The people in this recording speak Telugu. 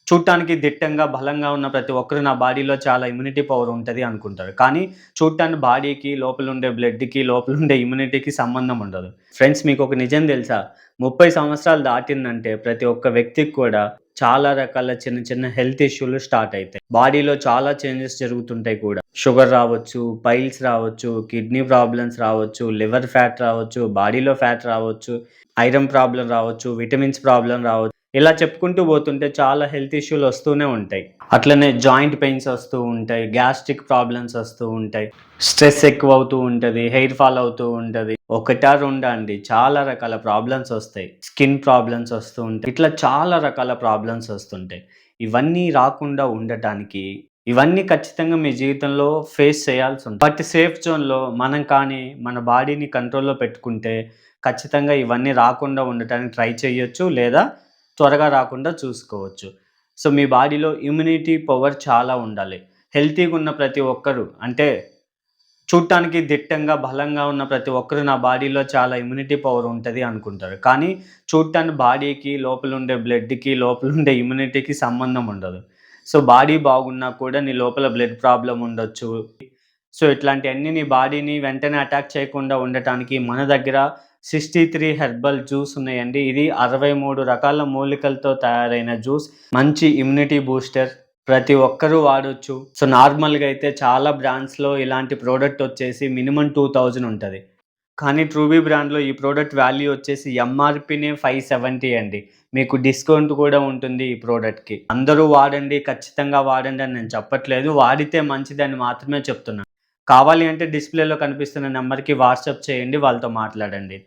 చూడటానికి దిట్టంగా, బలంగా ఉన్న ప్రతి ఒక్కరు నా బాడీలో చాలా ఇమ్యూనిటీ పవర్ ఉంటది అనుకుంటారు. కానీ చూడటానికి బాడీకి, లోపలుండే బ్లడ్‌కి, లోపలుండే ఇమ్యూనిటీకి సంబంధం ఉండదు. ఫ్రెండ్స్ మీకొక నిజం తెలుసా? 30 సంవత్సరాలు దాటిందంటే ప్రతి ఒక్క వ్యక్తికి కూడా చాలా రకాల చిన్న చిన్న హెల్త్ ఇష్యూలు స్టార్ట్ అయితాయి. బాడీలో చాలా చేంజెస్ జరుగుతుంటాయి కూడా. షుగర్ రావచ్చు, పైల్స్ రావచ్చు, కిడ్నీ ప్రాబ్లమ్స్ రావచ్చు, లివర్ ఫ్యాట్ రావచ్చు, బాడీలో ఫ్యాట్ రావచ్చు, ఐరన్ ప్రాబ్లమ్ రావచ్చు, విటమిన్స్ ప్రాబ్లమ్ రావచ్చు. ఇలా చెప్పుకుంటూ పోతుంటే చాలా హెల్త్ ఇష్యూలు వస్తూనే ఉంటాయి. అట్లనే జాయింట్ పెయిన్స్ వస్తూ ఉంటాయి. గ్యాస్ట్రిక్ ప్రాబ్లమ్స్ వస్తూ ఉంటాయి. స్ట్రెస్ ఎక్కువవుతూ ఉంటది. హెయిర్ ఫాల్ అవుతూ ఉంటది. ఒకటా రెండా అండి చాలా రకాల ప్రాబ్లమ్స్ వస్తాయి. స్కిన్ ప్రాబ్లమ్స్ వస్తూ ఉంటాయి. ఇట్లా చాలా రకాల ప్రాబ్లమ్స్ వస్తుంటాయి. ఇవన్నీ రాకుండా ఉండటానికి ఇవన్నీ ఖచ్చితంగా మీ జీవితంలో ఫేస్ చేయాల్సుంటది. బట్ సేఫ్ జోన్‌లో మనం కానీ మన బాడీని కంట్రోల్‌లో పెట్టుకుంటే ఖచ్చితంగా ఇవన్నీ రాకుండా ఉండటానికి ట్రై చేయొచ్చు. లేదా త్వరగా రాకుండా చూసుకోవచ్చు. సో, మీ బాడీలో ఇమ్యూనిటీ పవర్ చాలా ఉండాలి. హెల్తీగున్న ప్రతి ఒక్కరు అంటే చూడటానికి దిట్టంగా, బలంగా ఉన్న ప్రతి ఒక్కరు నా బాడీలో చాలా ఇమ్యూనిటీ పవర్ ఉంటది అనుకుంటారు. కానీ చూడటానికి బాడీకి, లోపలుండే బ్లడ్‌కి, లోపలుండే ఇమ్యూనిటీకి సంబంధం ఉండదు. సో, బాడీ బాగున్నా కూడా నీ లోపల బ్లడ్ ప్రాబ్లమ్ ఉండొచ్చు. సో, ఇట్లాంటియన్నీ నీ బాడీని వెంటనే అటాక్ చేయకుండా ఉండటానికి మన దగ్గర 63 హెర్బల్ జ్యూస్ ఉన్నాయండి. ఇది 63 రకాల మూలికలతో తయారైన జ్యూస్. మంచి ఇమ్యూనిటీ బూస్టర్. ప్రతి ఒక్కరూ వాడొచ్చు. సో, నార్మల్‌గా అయితే చాలా బ్రాండ్స్‌లో ఇలాంటి ప్రొడక్ట్ వచ్చేసి మినిమమ్ 2000 ఉంటది. కానీ ట్రూబీ బ్రాండ్‌లో ఈ ప్రొడక్ట్ వాల్యూ వచ్చేసి ఎంఆర్‌పీనే 570 అండి. మీకు డిస్కౌంట్ కూడా ఉంటుంది ఈ ప్రొడక్ట్‌కి. అందరూ వాడండి, ఖచ్చితంగా వాడండి అని నేను చెప్పట్లేదు. వాడితే మంచిదని మాత్రమే చెప్తున్నాను. కావాలి అంటే డిస్‌ప్లేలో కనిపిస్తున్న నంబర్‌కి వాట్సాప్ చేయండి. వాళ్ళతో మాట్లాడండి.